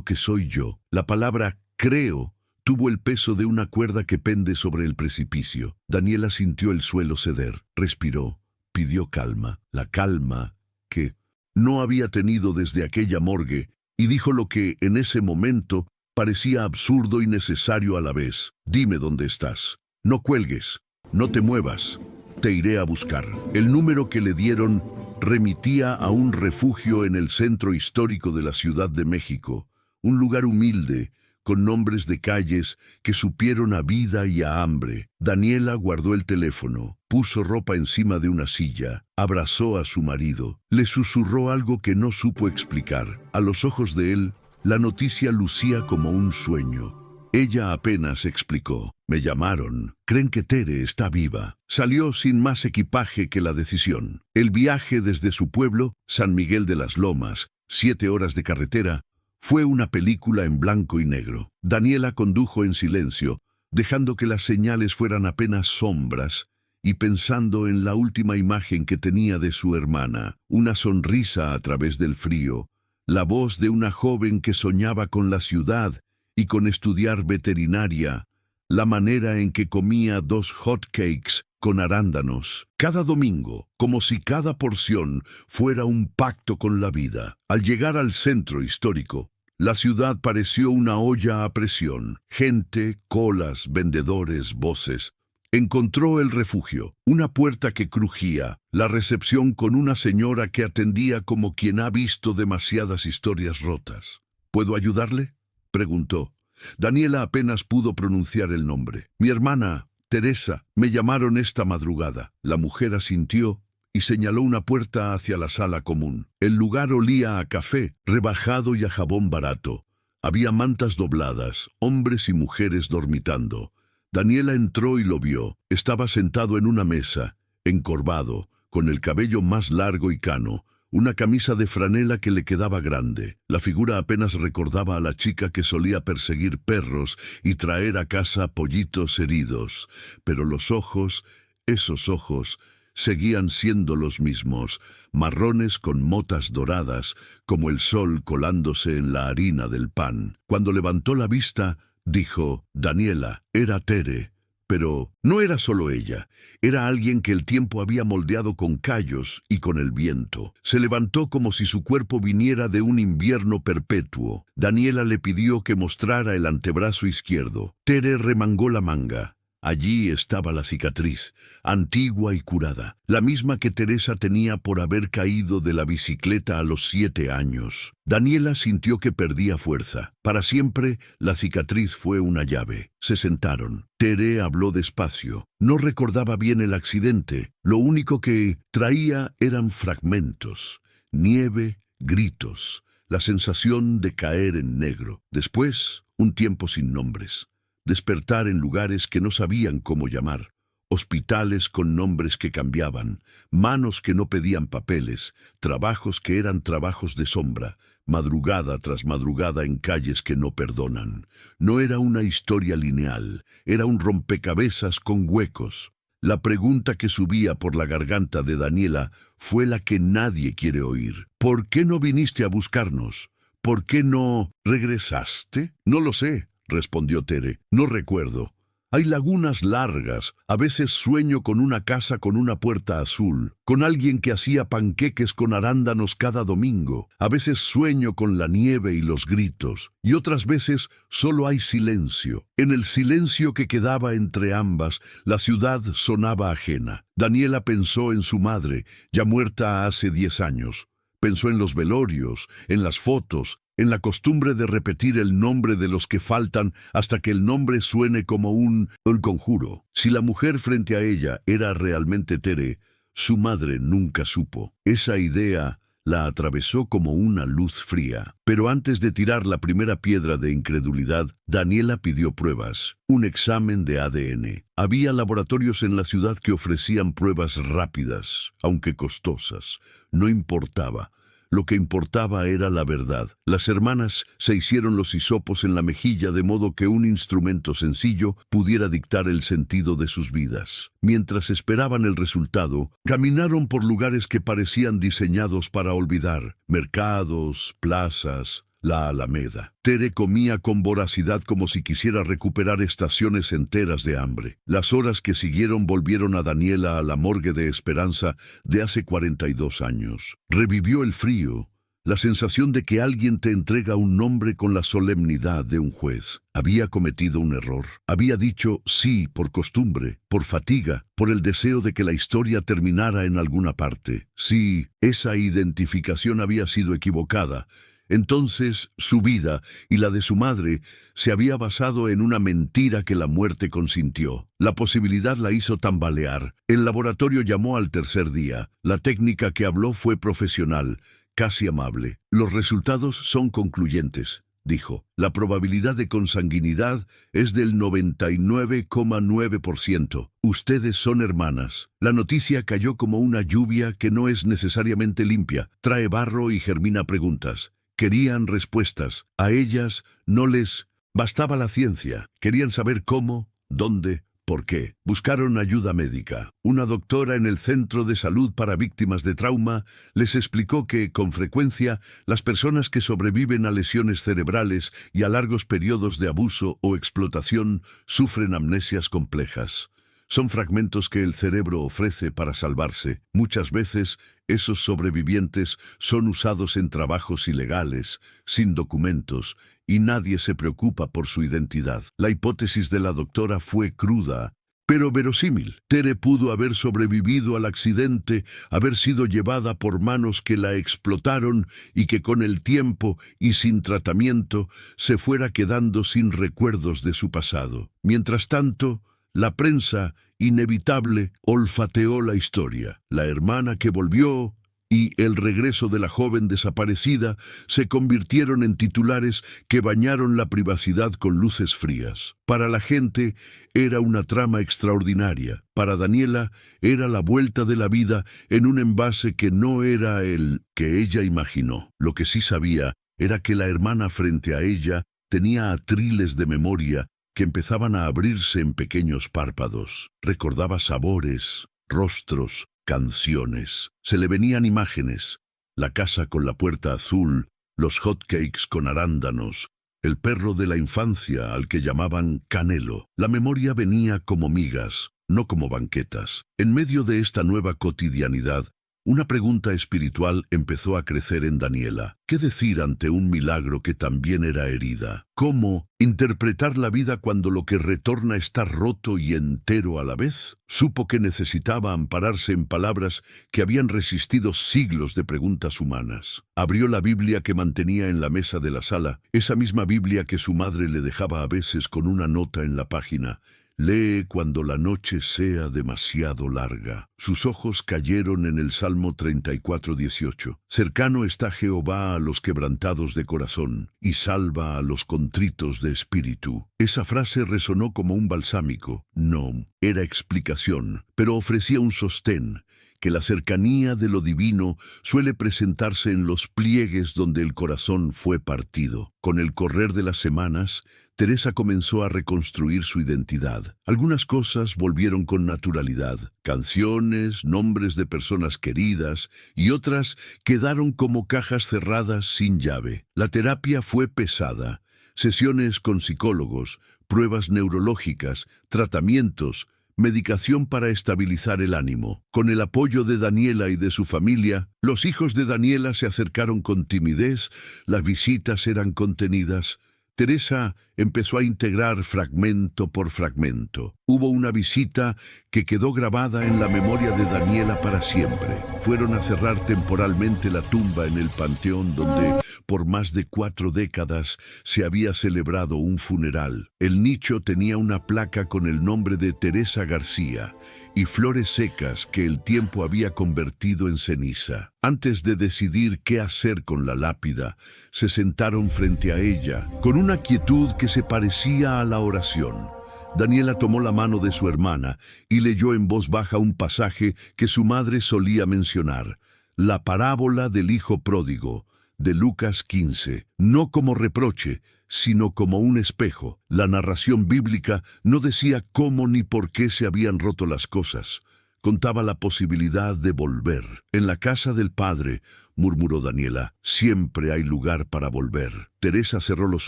Speaker 1: que soy yo». La palabra «creo» tuvo el peso de una cuerda que pende sobre el precipicio. Daniela sintió el suelo ceder, respiró, pidió calma, la calma que no había tenido desde aquella morgue, y dijo lo que en ese momento parecía absurdo y necesario a la vez. «Dime dónde estás. No cuelgues. No te muevas. Te iré a buscar». El número que le dieron remitía a un refugio en el centro histórico de la Ciudad de México, un lugar humilde, con nombres de calles que supieron a vida y a hambre. Daniela guardó el teléfono, puso ropa encima de una silla, abrazó a su marido, le susurró algo que no supo explicar. A los ojos de él, la noticia lucía como un sueño. Ella apenas explicó. «Me llamaron. Creen que Tere está viva». Salió sin más equipaje que la decisión. El viaje desde su pueblo, San Miguel de las Lomas, 7 horas de carretera, fue una película en blanco y negro. Daniela condujo en silencio, dejando que las señales fueran apenas sombras, y pensando en la última imagen que tenía de su hermana, una sonrisa a través del frío, la voz de una joven que soñaba con la ciudad y con estudiar veterinaria, la manera en que comía 2 hot cakes con arándanos cada domingo, como si cada porción fuera un pacto con la vida. Al llegar al centro histórico, la ciudad pareció una olla a presión. Gente, colas, vendedores, voces. Encontró el refugio, una puerta que crujía, la recepción con una señora que atendía como quien ha visto demasiadas historias rotas. «¿Puedo ayudarle?», preguntó. Daniela apenas pudo pronunciar el nombre. «Mi hermana, Teresa, me llamaron esta madrugada». La mujer asintió y señaló una puerta hacia la sala común. El lugar olía a café, rebajado y a jabón barato. Había mantas dobladas, hombres y mujeres dormitando. Daniela entró y lo vio. Estaba sentado en una mesa, encorvado, con el cabello más largo y cano, una camisa de franela que le quedaba grande. La figura apenas recordaba a la chica que solía perseguir perros y traer a casa pollitos heridos, pero los ojos, esos ojos, seguían siendo los mismos, marrones con motas doradas, como el sol colándose en la harina del pan. Cuando levantó la vista, dijo: «Daniela». Era Tere. Pero no era solo ella, era alguien que el tiempo había moldeado con callos y con el viento. Se levantó como si su cuerpo viniera de un invierno perpetuo. Daniela le pidió que mostrara el antebrazo izquierdo. Tere remangó la manga. Allí estaba la cicatriz, antigua y curada, la misma que Teresa tenía por haber caído de la bicicleta a los 7 años. Daniela sintió que perdía fuerza. Para siempre, la cicatriz fue una llave. Se sentaron. Tere habló despacio. No recordaba bien el accidente. Lo único que traía eran fragmentos. Nieve, gritos, la sensación de caer en negro. Después, un tiempo sin nombres. Despertar en lugares que no sabían cómo llamar, hospitales con nombres que cambiaban, manos que no pedían papeles, trabajos que eran trabajos de sombra, madrugada tras madrugada en calles que no perdonan. No era una historia lineal, era un rompecabezas con huecos. La pregunta que subía por la garganta de Daniela fue la que nadie quiere oír. ¿Por qué no viniste a buscarnos? ¿Por qué no regresaste? No lo sé, respondió Tere. No recuerdo. Hay lagunas largas. A veces sueño con una casa con una puerta azul, con alguien que hacía panqueques con arándanos cada domingo. A veces sueño con la nieve y los gritos, y otras veces solo hay silencio. En el silencio que quedaba entre ambas, la ciudad sonaba ajena. Daniela pensó en su madre, ya muerta hace 10 años. Pensó en los velorios, en las fotos, en la costumbre de repetir el nombre de los que faltan hasta que el nombre suene como un conjuro. Si la mujer frente a ella era realmente Tere, su madre nunca supo. Esa idea la atravesó como una luz fría. Pero antes de tirar la primera piedra de incredulidad, Daniela pidió pruebas, un examen de ADN. Había laboratorios en la ciudad que ofrecían pruebas rápidas, aunque costosas. No importaba. Lo que importaba era la verdad. Las hermanas se hicieron los hisopos en la mejilla de modo que un instrumento sencillo pudiera dictar el sentido de sus vidas. Mientras esperaban el resultado, caminaron por lugares que parecían diseñados para olvidar: mercados, plazas, la Alameda. Tere comía con voracidad como si quisiera recuperar estaciones enteras de hambre. Las horas que siguieron volvieron a Daniela a la morgue de Esperanza de hace 42 años. Revivió el frío, la sensación de que alguien te entrega un nombre con la solemnidad de un juez. Había cometido un error. Había dicho sí por costumbre, por fatiga, por el deseo de que la historia terminara en alguna parte. Si esa identificación había sido equivocada, entonces su vida y la de su madre se había basado en una mentira que la muerte consintió. La posibilidad la hizo tambalear. El laboratorio llamó al tercer día. La técnica que habló fue profesional, casi amable. Los resultados son concluyentes, dijo. La probabilidad de consanguinidad es del 99,9%. Ustedes son hermanas. La noticia cayó como una lluvia que no es necesariamente limpia. Trae barro y germina preguntas. Querían respuestas. A ellas no les bastaba la ciencia. Querían saber cómo, dónde, por qué. Buscaron ayuda médica. Una doctora en el Centro de Salud para Víctimas de Trauma les explicó que, con frecuencia, las personas que sobreviven a lesiones cerebrales y a largos periodos de abuso o explotación sufren amnesias complejas. Son fragmentos que el cerebro ofrece para salvarse. Muchas veces, esos sobrevivientes son usados en trabajos ilegales, sin documentos, y nadie se preocupa por su identidad. La hipótesis de la doctora fue cruda, pero verosímil. Tere pudo haber sobrevivido al accidente, haber sido llevada por manos que la explotaron y que con el tiempo y sin tratamiento se fuera quedando sin recuerdos de su pasado. Mientras tanto, la prensa, inevitable, olfateó la historia. La hermana que volvió y el regreso de la joven desaparecida se convirtieron en titulares que bañaron la privacidad con luces frías. Para la gente era una trama extraordinaria. Para Daniela era la vuelta de la vida en un envase que no era el que ella imaginó. Lo que sí sabía era que la hermana frente a ella tenía atriles de memoria que empezaban a abrirse en pequeños párpados. Recordaba sabores, rostros, canciones. Se le venían imágenes: la casa con la puerta azul, los hotcakes con arándanos, el perro de la infancia al que llamaban Canelo. La memoria venía como migas, no como banquetas. En medio de esta nueva cotidianidad, una pregunta espiritual empezó a crecer en Daniela. ¿Qué decir ante un milagro que también era herida? ¿Cómo interpretar la vida cuando lo que retorna está roto y entero a la vez? Supo que necesitaba ampararse en palabras que habían resistido siglos de preguntas humanas. Abrió la Biblia que mantenía en la mesa de la sala, esa misma Biblia que su madre le dejaba a veces con una nota en la página: «Lee cuando la noche sea demasiado larga». Sus ojos cayeron en el Salmo 34:18. Cercano está Jehová a los quebrantados de corazón, y salva a los contritos de espíritu. Esa frase resonó como un balsámico. No era explicación, pero ofrecía un sostén. que la cercanía de lo divino suele presentarse en los pliegues donde el corazón fue partido. Con el correr de las semanas, Teresa comenzó a reconstruir su identidad. Algunas cosas volvieron con naturalidad, canciones, nombres de personas queridas, y otras quedaron como cajas cerradas sin llave. La terapia fue pesada. Sesiones con psicólogos, pruebas neurológicas, tratamientos, medicación para estabilizar el ánimo. Con el apoyo de Daniela y de su familia, los hijos de Daniela se acercaron con timidez, las visitas eran contenidas. Teresa empezó a integrar fragmento por fragmento. Hubo una visita que quedó grabada en la memoria de Daniela para siempre. Fueron a cerrar temporalmente la tumba en el panteón donde, por más de 4 décadas, se había celebrado un funeral. El nicho tenía una placa con el nombre de Teresa García y flores secas que el tiempo había convertido en ceniza. Antes de decidir qué hacer con la lápida, se sentaron frente a ella, con una quietud que se parecía a la oración. Daniela tomó la mano de su hermana y leyó en voz baja un pasaje que su madre solía mencionar, la parábola del hijo pródigo, de Lucas 15, no como reproche, sino como un espejo. La narración bíblica no decía cómo ni por qué se habían roto las cosas. Contaba la posibilidad de volver. En la casa del Padre, murmuró Daniela, siempre hay lugar para volver. Teresa cerró los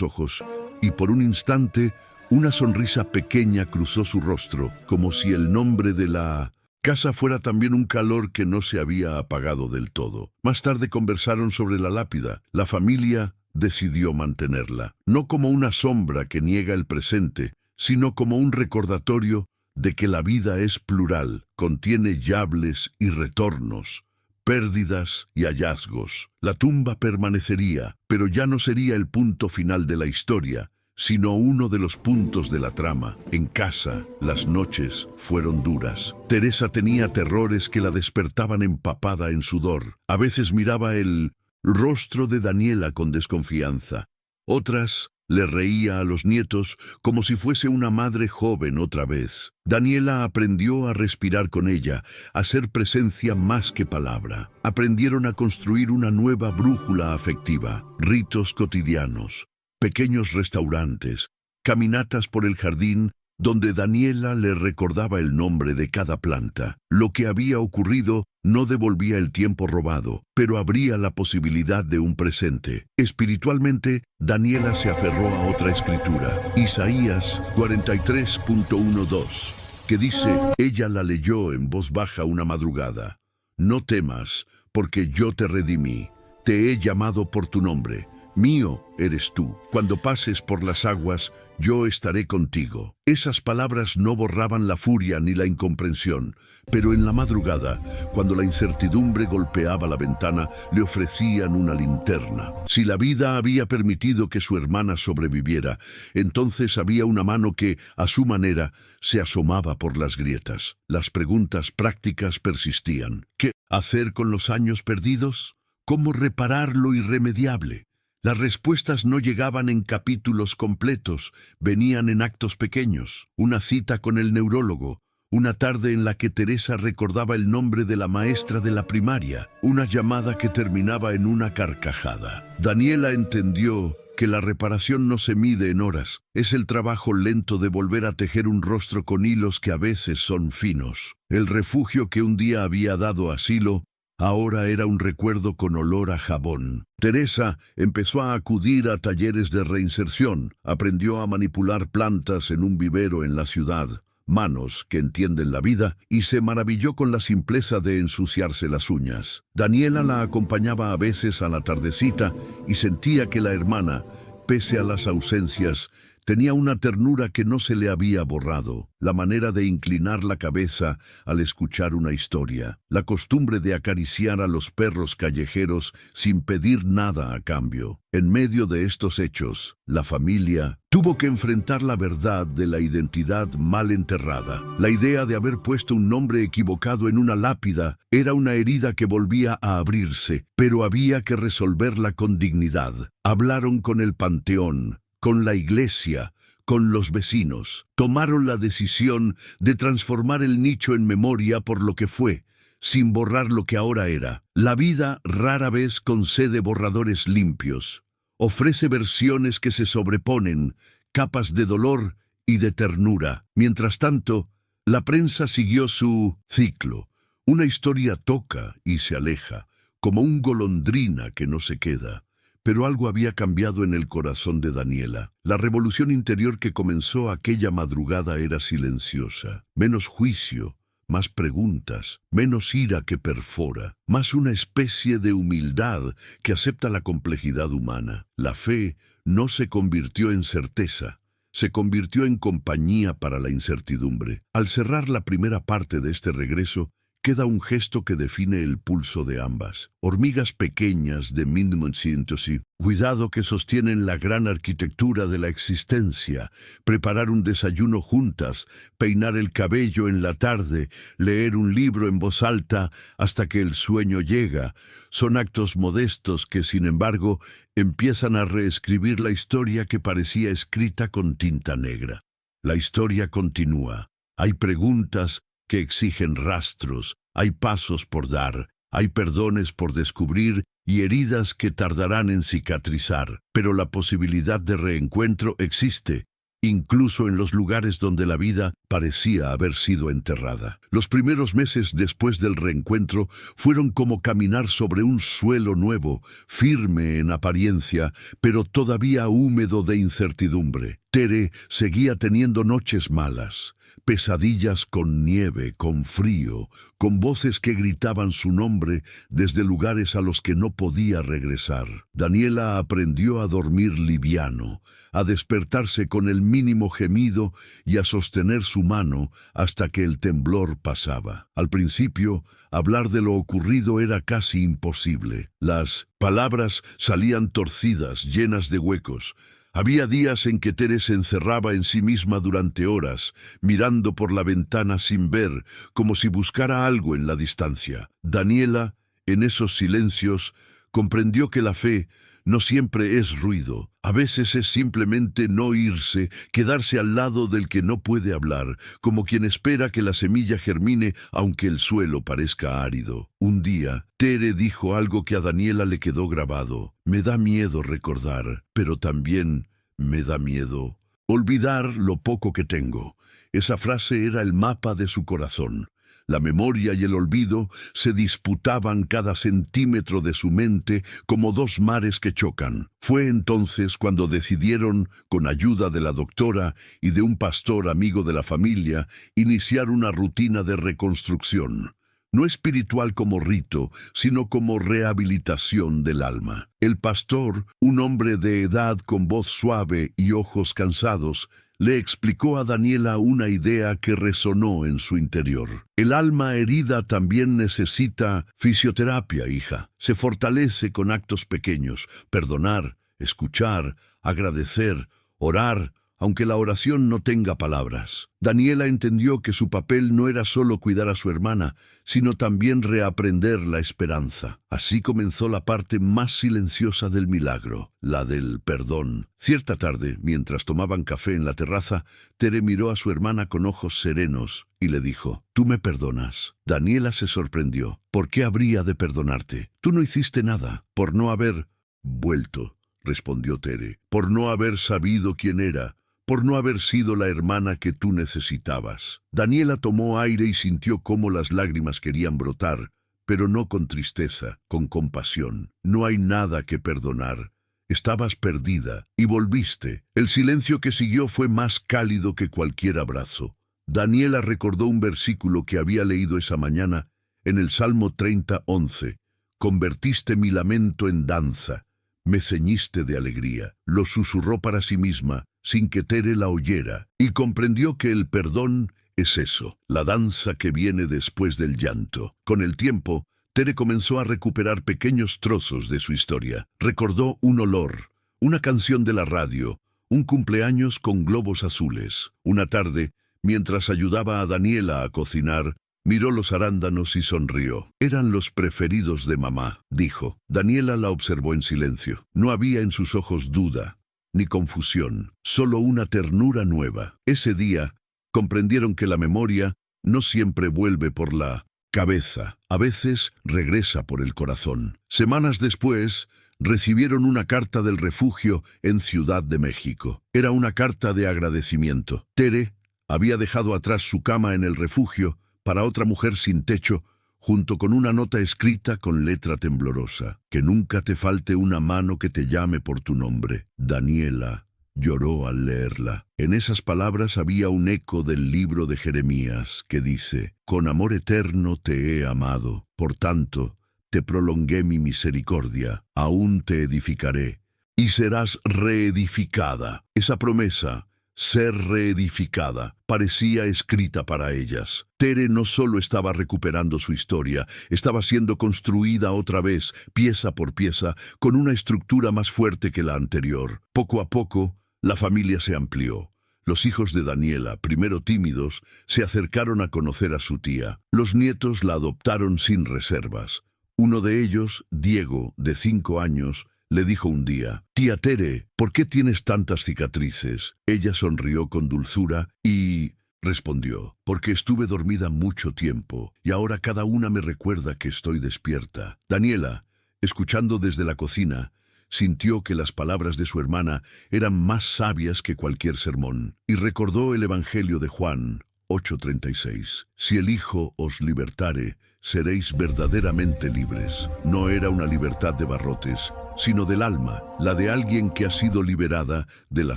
Speaker 1: ojos y por un instante una sonrisa pequeña cruzó su rostro, como si el nombre de la casa fuera también un calor que no se había apagado del todo. Más tarde conversaron sobre la lápida. La familia decidió mantenerla, no como una sombra que niega el presente, sino como un recordatorio de que la vida es plural, contiene llaves y retornos, pérdidas y hallazgos. La tumba permanecería, pero ya no sería el punto final de la historia, sino uno de los puntos de la trama. En casa, las noches fueron duras. Teresa tenía terrores que la despertaban empapada en sudor. A veces miraba el rostro de Daniela con desconfianza. Otras le reía a los nietos como si fuese una madre joven otra vez. Daniela aprendió a respirar con ella, a ser presencia más que palabra. Aprendieron a construir una nueva brújula afectiva, ritos cotidianos, pequeños restaurantes, caminatas por el jardín donde Daniela le recordaba el nombre de cada planta. Lo que había ocurrido no devolvía el tiempo robado, pero abría la posibilidad de un presente. Espiritualmente, Daniela se aferró a otra escritura, Isaías 43.12, que dice, ella la leyó en voz baja una madrugada. No temas, porque yo te redimí, te he llamado por tu nombre. Mío eres tú. Cuando pases por las aguas, yo estaré contigo. Esas palabras no borraban la furia ni la incomprensión, pero en la madrugada, cuando la incertidumbre golpeaba la ventana, le ofrecían una linterna. Si la vida había permitido que su hermana sobreviviera, entonces había una mano que, a su manera, se asomaba por las grietas. Las preguntas prácticas persistían. ¿Qué hacer con los años perdidos? ¿Cómo reparar lo irremediable? Las respuestas no llegaban en capítulos completos, venían en actos pequeños. Una cita con el neurólogo, una tarde en la que Teresa recordaba el nombre de la maestra de la primaria, una llamada que terminaba en una carcajada. Daniela entendió que la reparación no se mide en horas, es el trabajo lento de volver a tejer un rostro con hilos que a veces son finos. El refugio que un día había dado asilo, ahora era un recuerdo con olor a jabón. Teresa empezó a acudir a talleres de reinserción, aprendió a manipular plantas en un vivero en la ciudad, manos que entienden la vida, y se maravilló con la simpleza de ensuciarse las uñas. Daniela la acompañaba a veces a la tardecita y sentía que la hermana, pese a las ausencias, tenía una ternura que no se le había borrado, la manera de inclinar la cabeza al escuchar una historia, la costumbre de acariciar a los perros callejeros sin pedir nada a cambio. En medio de estos hechos, la familia tuvo que enfrentar la verdad de la identidad mal enterrada. La idea de haber puesto un nombre equivocado en una lápida era una herida que volvía a abrirse, pero había que resolverla con dignidad. Hablaron con el panteón, con la iglesia, con los vecinos. Tomaron la decisión de transformar el nicho en memoria por lo que fue, sin borrar lo que ahora era. La vida rara vez concede borradores limpios. Ofrece versiones que se sobreponen, capas de dolor y de ternura. Mientras tanto, la prensa siguió su ciclo. Una historia toca y se aleja, como un golondrina que no se queda. Pero algo había cambiado en el corazón de Daniela. La revolución interior que comenzó aquella madrugada era silenciosa. Menos juicio, más preguntas, menos ira que perfora, más una especie de humildad que acepta la complejidad humana. La fe no se convirtió en certeza, se convirtió en compañía para la incertidumbre. Al cerrar la primera parte de este regreso, queda un gesto que define el pulso de ambas. Hormigas pequeñas de 1900, cuidado que sostienen la gran arquitectura de la existencia, preparar un desayuno juntas, peinar el cabello en la tarde, leer un libro en voz alta hasta que el sueño llega. Son actos modestos que, sin embargo, empiezan a reescribir la historia que parecía escrita con tinta negra. La historia continúa. Hay preguntas que exigen rastros, hay pasos por dar, hay perdones por descubrir y heridas que tardarán en cicatrizar, pero la posibilidad de reencuentro existe, incluso en los lugares donde la vida parecía haber sido enterrada. Los primeros meses después del reencuentro fueron como caminar sobre un suelo nuevo, firme en apariencia, pero todavía húmedo de incertidumbre. Tere seguía teniendo noches malas, pesadillas con nieve, con frío, con voces que gritaban su nombre desde lugares a los que no podía regresar. Daniela aprendió a dormir liviano, a despertarse con el mínimo gemido y a sostener su mano hasta que el temblor pasaba. Al principio, hablar de lo ocurrido era casi imposible. Las palabras salían torcidas, llenas de huecos. Había días en que Tere se encerraba en sí misma durante horas, mirando por la ventana sin ver, como si buscara algo en la distancia. Daniela, en esos silencios, comprendió que la fe no siempre es ruido. A veces es simplemente no irse, quedarse al lado del que no puede hablar, como quien espera que la semilla germine aunque el suelo parezca árido. Un día, Tere dijo algo que a Daniela le quedó grabado. Me da miedo recordar, pero también me da miedo olvidar lo poco que tengo. Esa frase era el mapa de su corazón. La memoria y el olvido se disputaban cada centímetro de su mente como dos mares que chocan. Fue entonces cuando decidieron, con ayuda de la doctora y de un pastor amigo de la familia, iniciar una rutina de reconstrucción. No espiritual como rito, sino como rehabilitación del alma. El pastor, un hombre de edad con voz suave y ojos cansados, le explicó a Daniela una idea que resonó en su interior. El alma herida también necesita fisioterapia, hija. Se fortalece con actos pequeños: perdonar, escuchar, agradecer, orar, aunque la oración no tenga palabras. Daniela entendió que su papel no era solo cuidar a su hermana, sino también reaprender la esperanza. Así comenzó la parte más silenciosa del milagro, la del perdón. Cierta tarde, mientras tomaban café en la terraza, Tere miró a su hermana con ojos serenos y le dijo: «¿Tú me perdonas?». Daniela se sorprendió. «¿Por qué habría de perdonarte? Tú no hiciste nada». «Por no haber vuelto», respondió Tere. «Por no haber sabido quién era. Por no haber sido la hermana que tú necesitabas». Daniela tomó aire y sintió cómo las lágrimas querían brotar, pero no con tristeza, con compasión. «No hay nada que perdonar. Estabas perdida y volviste». El silencio que siguió fue más cálido que cualquier abrazo. Daniela recordó un versículo que había leído esa mañana en el Salmo 30:11. «Convertiste mi lamento en danza, me ceñiste de alegría». Lo susurró para sí misma, sin que Tere la oyera, y comprendió que el perdón es eso, la danza que viene después del llanto. Con el tiempo, Tere comenzó a recuperar pequeños trozos de su historia. Recordó un olor, una canción de la radio, un cumpleaños con globos azules. Una tarde, mientras ayudaba a Daniela a cocinar, miró los arándanos y sonrió. «Eran los preferidos de mamá», dijo. Daniela la observó en silencio. No había en sus ojos duda ni confusión, solo una ternura nueva. Ese día comprendieron que la memoria no siempre vuelve por la cabeza. A veces regresa por el corazón. Semanas después, recibieron una carta del refugio en Ciudad de México. Era una carta de agradecimiento. Tere había dejado atrás su cama en el refugio para otra mujer sin techo, junto con una nota escrita con letra temblorosa. Que nunca te falte una mano que te llame por tu nombre. Daniela lloró al leerla. En esas palabras había un eco del libro de Jeremías que dice: con amor eterno te he amado, por tanto, te prolongué mi misericordia, aún te edificaré, y serás reedificada. Esa promesa, ser reedificada, parecía escrita para ellas. Tere no solo estaba recuperando su historia, estaba siendo construida otra vez, pieza por pieza, con una estructura más fuerte que la anterior. Poco a poco, la familia se amplió. Los hijos de Daniela, primero tímidos, se acercaron a conocer a su tía. Los nietos la adoptaron sin reservas. Uno de ellos, Diego, de 5 años, le dijo un día: «Tía Tere, ¿por qué tienes tantas cicatrices?». Ella sonrió con dulzura y respondió: «Porque estuve dormida mucho tiempo, y ahora cada una me recuerda que estoy despierta». Daniela, escuchando desde la cocina, sintió que las palabras de su hermana eran más sabias que cualquier sermón, y recordó el Evangelio de Juan 8:36. «Si el Hijo os libertare, seréis verdaderamente libres». No era una libertad de barrotes, sino del alma, la de alguien que ha sido liberada de la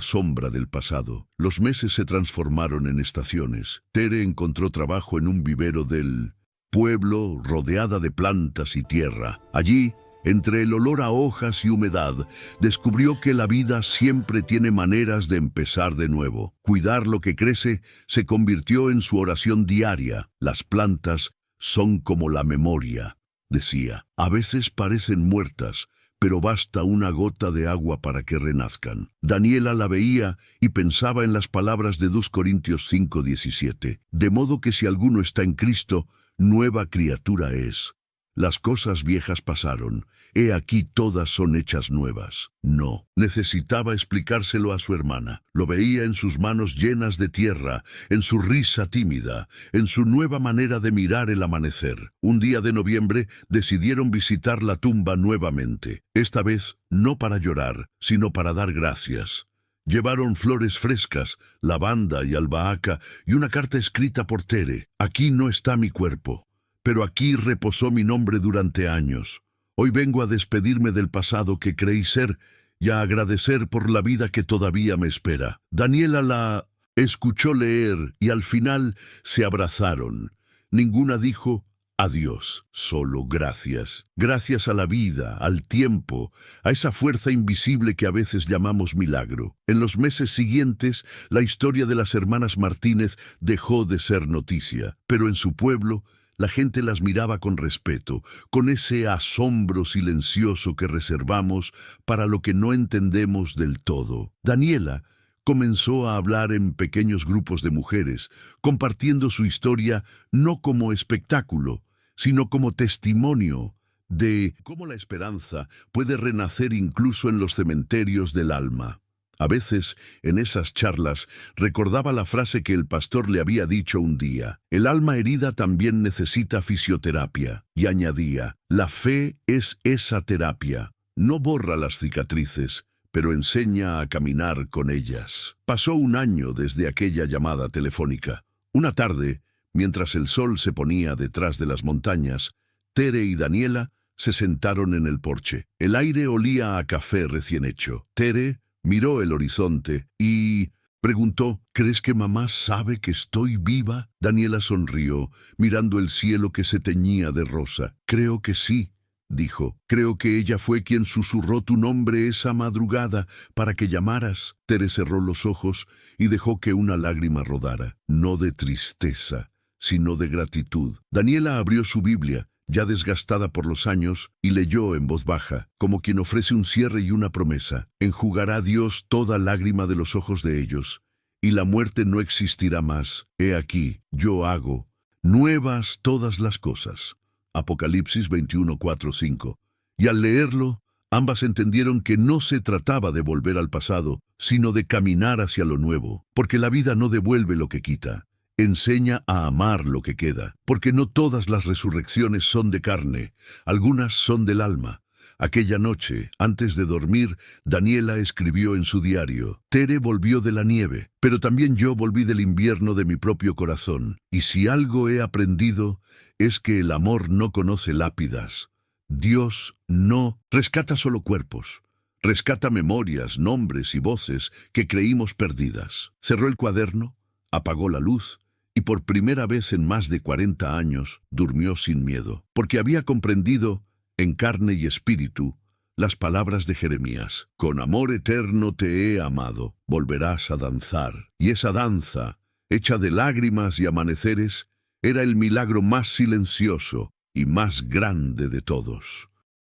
Speaker 1: sombra del pasado. Los meses se transformaron en estaciones. Tere encontró trabajo en un vivero del pueblo, rodeada de plantas y tierra. Allí, entre el olor a hojas y humedad, descubrió que la vida siempre tiene maneras de empezar de nuevo. Cuidar lo que crece se convirtió en su oración diaria. Las plantas son como la memoria, decía. A veces parecen muertas, pero basta una gota de agua para que renazcan. Daniela la veía y pensaba en las palabras de 2 Corintios 5:17. De modo que si alguno está en Cristo, nueva criatura es. Las cosas viejas pasaron, he aquí todas son hechas nuevas. No, necesitaba explicárselo a su hermana. Lo veía en sus manos llenas de tierra, en su risa tímida, en su nueva manera de mirar el amanecer. Un día de noviembre decidieron visitar la tumba nuevamente, esta vez no para llorar, sino para dar gracias. Llevaron flores frescas, lavanda y albahaca y una carta escrita por Tere. Aquí no está mi cuerpo, pero aquí reposó mi nombre durante años. Hoy vengo a despedirme del pasado que creí ser y a agradecer por la vida que todavía me espera. Daniela la escuchó leer y al final se abrazaron. Ninguna dijo adiós, solo gracias. Gracias a la vida, al tiempo, a esa fuerza invisible que a veces llamamos milagro. En los meses siguientes, la historia de las hermanas Martínez dejó de ser noticia, pero en su pueblo, la gente las miraba con respeto, con ese asombro silencioso que reservamos para lo que no entendemos del todo. Daniela comenzó a hablar en pequeños grupos de mujeres, compartiendo su historia no como espectáculo, sino como testimonio de cómo la esperanza puede renacer incluso en los cementerios del alma. A veces, en esas charlas, recordaba la frase que el pastor le había dicho un día: «El alma herida también necesita fisioterapia». Y añadía: «La fe es esa terapia. No borra las cicatrices, pero enseña a caminar con ellas». Pasó un año desde aquella llamada telefónica. Una tarde, mientras el sol se ponía detrás de las montañas, Tere y Daniela se sentaron en el porche. El aire olía a café recién hecho. Tere miró el horizonte y preguntó: «¿Crees que mamá sabe que estoy viva?». Daniela sonrió, mirando el cielo que se teñía de rosa. «Creo que sí», dijo. «Creo que ella fue quien susurró tu nombre esa madrugada para que llamaras». Tere cerró los ojos y dejó que una lágrima rodara, no de tristeza, sino de gratitud. Daniela abrió su Biblia, ya desgastada por los años, y leyó en voz baja, como quien ofrece un cierre y una promesa: «Enjugará Dios toda lágrima de los ojos de ellos, y la muerte no existirá más. He aquí, yo hago nuevas todas las cosas». Apocalipsis 21:4-5. Y al leerlo, ambas entendieron que no se trataba de volver al pasado, sino de caminar hacia lo nuevo, porque la vida no devuelve lo que quita. Enseña a amar lo que queda, porque no todas las resurrecciones son de carne, algunas son del alma. Aquella noche, antes de dormir, Daniela escribió en su diario: Tere volvió de la nieve, pero también yo volví del invierno de mi propio corazón. Y si algo he aprendido, es que el amor no conoce lápidas. Dios no rescata solo cuerpos. Rescata memorias, nombres y voces que creímos perdidas. Cerró el cuaderno, apagó la luz, y por primera vez en más de 40 años durmió sin miedo, porque había comprendido, en carne y espíritu, las palabras de Jeremías: con amor eterno te he amado, volverás a danzar. Y esa danza, hecha de lágrimas y amaneceres, era el milagro más silencioso y más grande de todos.